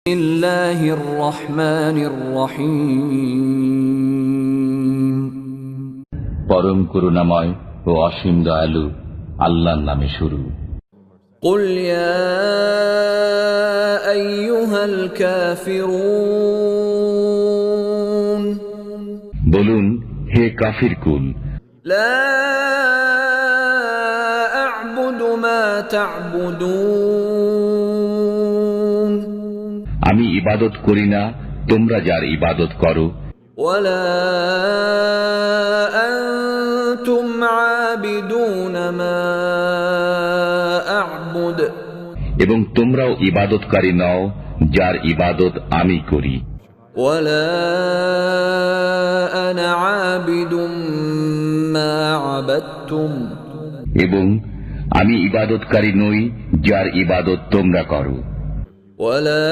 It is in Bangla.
বিসমিল্লাহির রহমানির রহিম। পরম করুণাময় ও অসীম দয়ালু আল্লাহর নামে শুরু। কুল ইয়া আইয়ুহাল কাফিরুন, বলুন হে কাফির কুল, লা আ'বুদু মা তা'বুদুন, আমি ইবাদত করি না তোমরা যার ইবাদত করো, ওয়ালা আনতুম আবিদুন মা আ'বুদ, এবং তোমরাও ইবাদতকারী নও যার ইবাদত আমি করি, ওয়ালা আনা আবিদুম মা আবাদতুম, এবং আমি ইবাদতকারী নই যার ইবাদত তোমরা করো। ওয়ালা